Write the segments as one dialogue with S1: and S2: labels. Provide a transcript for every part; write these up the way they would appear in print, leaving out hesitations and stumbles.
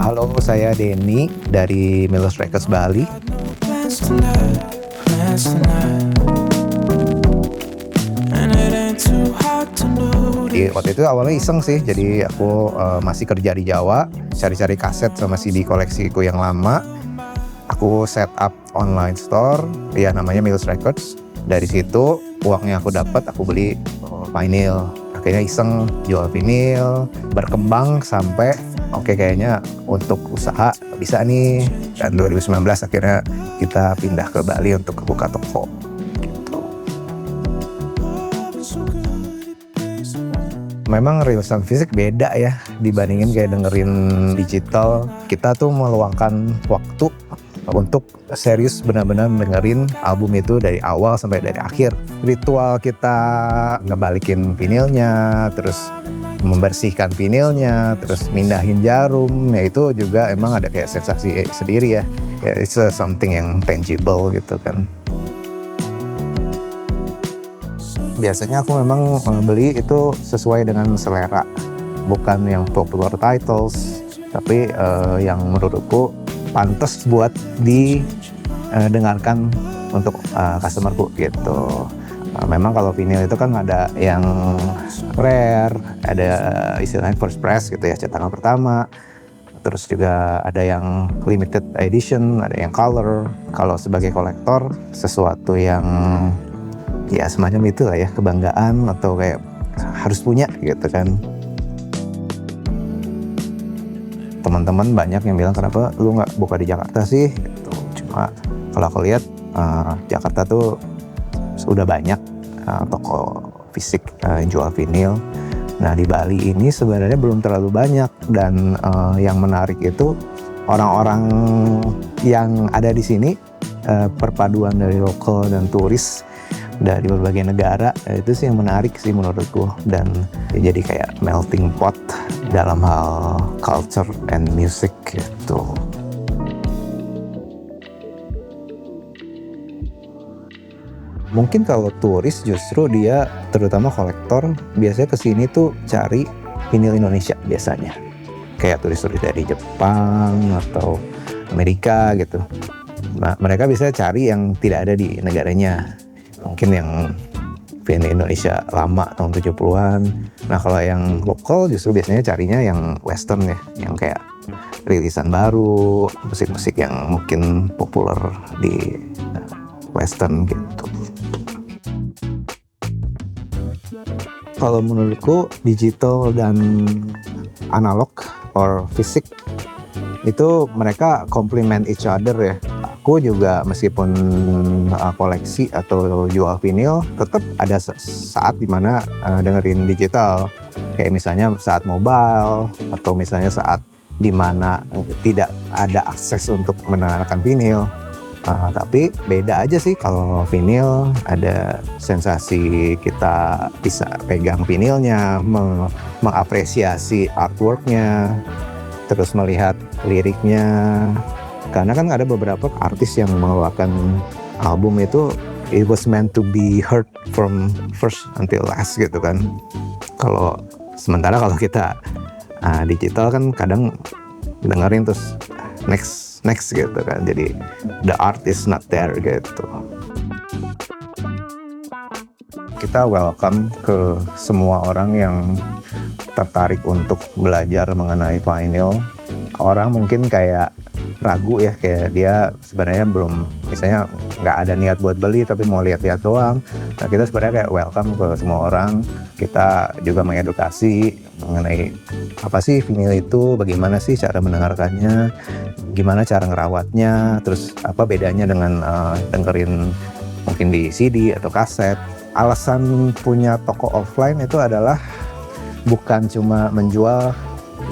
S1: Halo, saya Denny dari Milos Records Bali. Waktu itu awalnya iseng sih, jadi aku masih kerja di Jawa, cari-cari kaset sama CD koleksiku yang lama. Aku set up online store, ya namanya Milos Records. Dari situ uangnya aku dapat, aku beli vinyl. Akhirnya iseng jual vinyl, berkembang sampai oke, kayaknya untuk usaha bisa nih. Dan 2019 akhirnya kita pindah ke Bali untuk buka toko. Gitu. Memang rilisan fisik beda ya dibandingin kayak dengerin digital. Kita tuh meluangkan waktu untuk serius benar-benar dengerin album itu dari awal sampai dari akhir. Ritual kita ngebalikin vinilnya, terus membersihkan vinilnya, terus mindahin jarum, ya itu juga emang ada kayak sensasi sendiri ya. It's something yang tangible gitu kan. Biasanya aku memang beli itu sesuai dengan selera, bukan yang popular titles, tapi yang menurutku pantas buat didengarkan untuk customerku gitu. Memang kalau vinyl itu kan ada yang rare, ada istilahnya first press gitu ya, cetakan pertama. Terus juga ada yang limited edition, ada yang color. Kalau sebagai kolektor, sesuatu yang ya semacam itu lah ya, kebanggaan atau kayak harus punya gitu kan. Teman-teman banyak yang bilang, kenapa lu nggak buka di Jakarta sih? Gitu. Cuma kalau aku lihat Jakarta tuh sudah banyak toko fisik yang jual vinil. Nah di Bali ini sebenarnya belum terlalu banyak, dan yang menarik itu orang-orang yang ada di sini, perpaduan dari lokal dan turis dari berbagai negara, itu sih yang menarik sih menurutku, dan jadi kayak melting pot dalam hal culture and music gitu. Mungkin kalau turis justru dia, terutama kolektor, biasanya kesini tuh cari vinyl Indonesia biasanya. Kayak turis-turis dari Jepang atau Amerika gitu. Nah, mereka bisa cari yang tidak ada di negaranya. Mungkin yang vinyl Indonesia lama tahun 70-an. Nah kalau yang lokal justru biasanya carinya yang western ya, yang kayak rilisan baru, musik-musik yang mungkin populer di western gitu. Kalau menurutku digital dan analog or fisik itu mereka complement each other ya. Aku juga meskipun koleksi atau jual vinil, tetap ada saat dimana dengerin digital. Kayak misalnya saat mobile, atau misalnya saat dimana tidak ada akses untuk mendengarkan vinil. Tapi beda aja sih, kalau vinil ada sensasi kita bisa pegang vinilnya, mengapresiasi artworknya, terus melihat liriknya. Karena kan ada beberapa artis yang mengeluarkan album itu, it was meant to be heard from first until last gitu kan. Sementara kalau kita digital kan kadang dengerin terus next gitu kan. Jadi the art is not there gitu. Kita welcome ke semua orang yang tertarik untuk belajar mengenai vinyl. Orang mungkin kayak ragu ya, kayak dia sebenarnya belum, misalnya nggak ada niat buat beli tapi mau lihat-lihat doang. Nah kita sebenarnya kayak welcome ke semua orang. Kita juga mengedukasi mengenai apa sih vinyl itu, bagaimana sih cara mendengarkannya, gimana cara ngerawatnya, terus apa bedanya dengan dengerin mungkin di CD atau kaset. Alasan punya toko offline itu adalah bukan cuma menjual.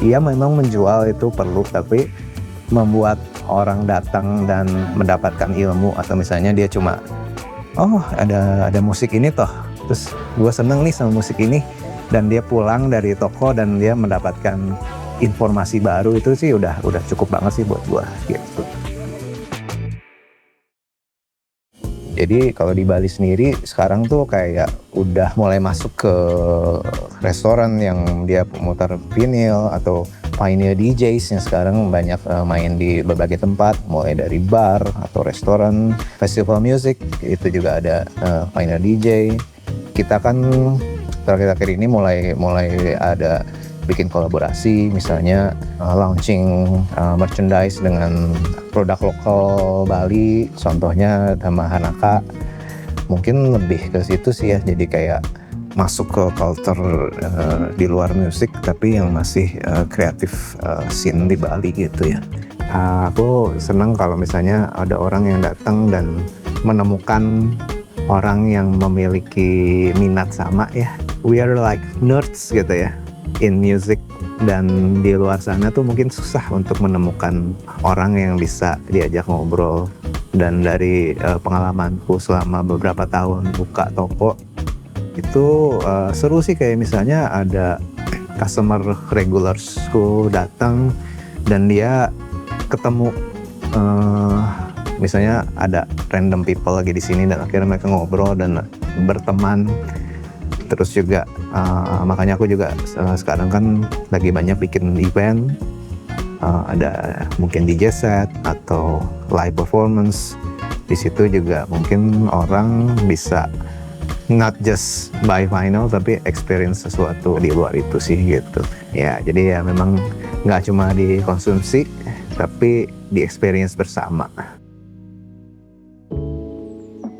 S1: Iya memang menjual itu perlu, tapi membuat orang datang dan mendapatkan ilmu, atau misalnya dia cuma ada musik ini toh, terus gue seneng nih sama musik ini, dan dia pulang dari toko dan dia mendapatkan informasi baru, itu sih udah cukup banget sih buat gue gitu. Jadi kalau di Bali sendiri sekarang tuh kayak udah mulai masuk ke restoran yang dia putar vinil, atau pioneer DJs yang sekarang banyak main di berbagai tempat, mulai dari bar atau restoran, festival music, itu juga ada pioneer DJ. Kita kan terakhir-akhir ini mulai ada bikin kolaborasi, misalnya launching merchandise dengan produk lokal Bali, contohnya sama Hanaka. Mungkin lebih ke situ sih ya, jadi kayak masuk ke culture di luar musik tapi yang masih kreatif scene di Bali gitu ya. Aku senang kalau misalnya ada orang yang datang dan menemukan orang yang memiliki minat sama ya. We are like nerds gitu ya in music, dan di luar sana tuh mungkin susah untuk menemukan orang yang bisa diajak ngobrol. Dan dari pengalamanku selama beberapa tahun buka toko, itu seru sih, kayak misalnya ada customer regularsku datang dan dia ketemu misalnya ada random people lagi di sini dan akhirnya mereka ngobrol dan berteman. Terus juga makanya aku juga sekarang kan lagi banyak bikin event, ada mungkin DJ set atau live performance. Di situ juga mungkin orang bisa not just buy vinyl tapi experience sesuatu di luar itu sih gitu ya. Jadi ya memang nggak cuma dikonsumsi tapi di experience bersama.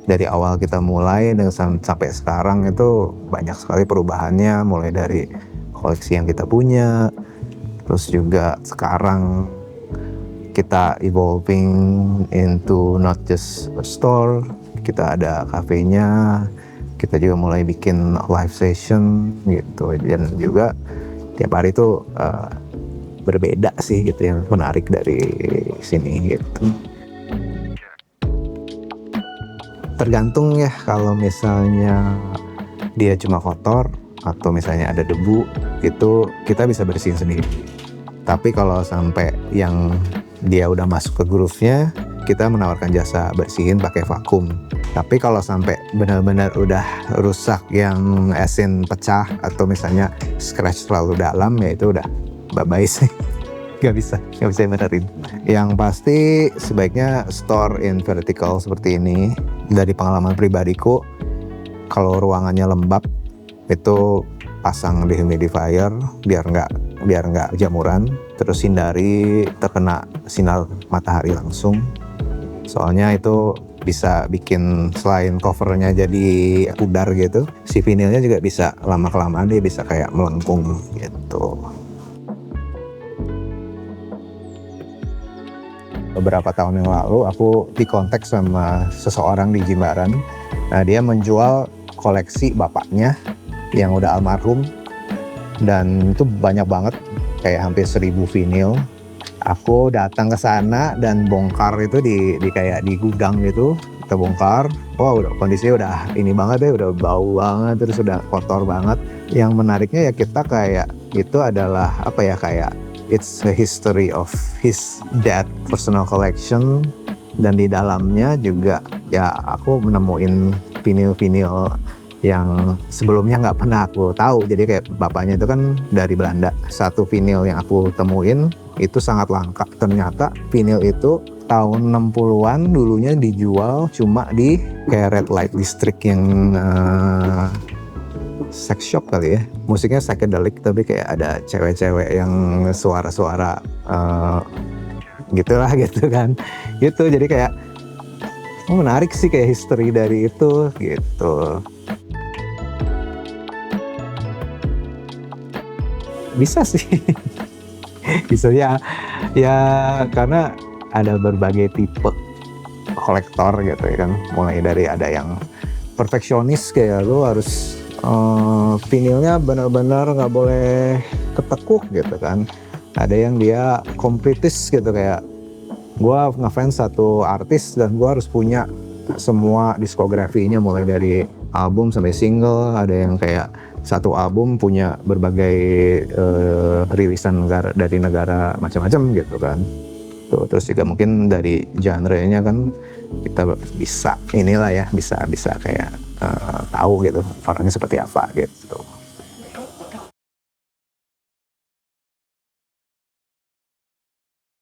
S1: Dari awal kita mulai dan sampai sekarang itu banyak sekali perubahannya, mulai dari koleksi yang kita punya, terus juga sekarang kita evolving into not just a store, kita ada kafenya. Kita juga mulai bikin live session gitu, dan juga tiap hari itu berbeda sih gitu, yang menarik dari sini gitu. Tergantung ya, kalau misalnya dia cuma kotor atau misalnya ada debu, itu kita bisa bersihin sendiri. Tapi kalau sampai yang dia udah masuk ke groove-nya, kita menawarkan jasa bersihin pakai vakum. Tapi kalau sampai benar-benar udah rusak, yang esin pecah atau misalnya scratch terlalu dalam, ya itu udah bye-bye sih. Gak bisa benerin. Yang pasti sebaiknya store in vertical seperti ini. Dari pengalaman pribadiku, kalau ruangannya lembab itu pasang dehumidifier biar nggak jamuran. Terus hindari terkena sinar matahari langsung. Soalnya itu bisa bikin selain covernya jadi pudar gitu, si vinilnya juga bisa lama-kelamaan dia bisa kayak melengkung gitu. Beberapa tahun yang lalu aku dikontak sama seseorang di Jimbaran. Nah, dia menjual koleksi bapaknya yang udah almarhum, dan itu banyak banget, kayak hampir 1000 vinil. Aku datang ke sana dan bongkar itu di kayak di gudang gitu. Kita bongkar, udah kondisinya udah ini banget ya, udah bau banget, terus udah kotor banget. Yang menariknya ya kita kayak itu adalah apa ya, kayak it's a history of his dad personal collection, dan di dalamnya juga ya aku menemuin vinil-vinil yang sebelumnya nggak pernah aku tahu. Jadi kayak bapaknya itu kan dari Belanda. Satu vinil yang aku temuin itu sangat langka. Ternyata vinil itu tahun 60-an dulunya dijual cuma di kayak red light district yang sex shop kali ya. Musiknya psychedelic tapi kayak ada cewek-cewek yang suara-suara gitulah gitu kan. Gitu, jadi kayak menarik sih kayak history dari itu gitu. Bisa sih. Bisa ya karena ada berbagai tipe kolektor gitu ya kan. Mulai dari ada yang perfeksionis, kayak lu harus vinilnya benar-benar nggak boleh ketekuk gitu kan. Ada yang dia kompletis gitu, kayak gua ngefans satu artis dan gua harus punya semua diskografinya mulai dari album sampai single. Ada yang kayak satu album punya berbagai rilisan dari negara macam-macam gitu kan. Tuh, terus juga mungkin dari genre-nya kan kita bisa inilah ya, bisa kayak tahu gitu orangnya seperti apa gitu.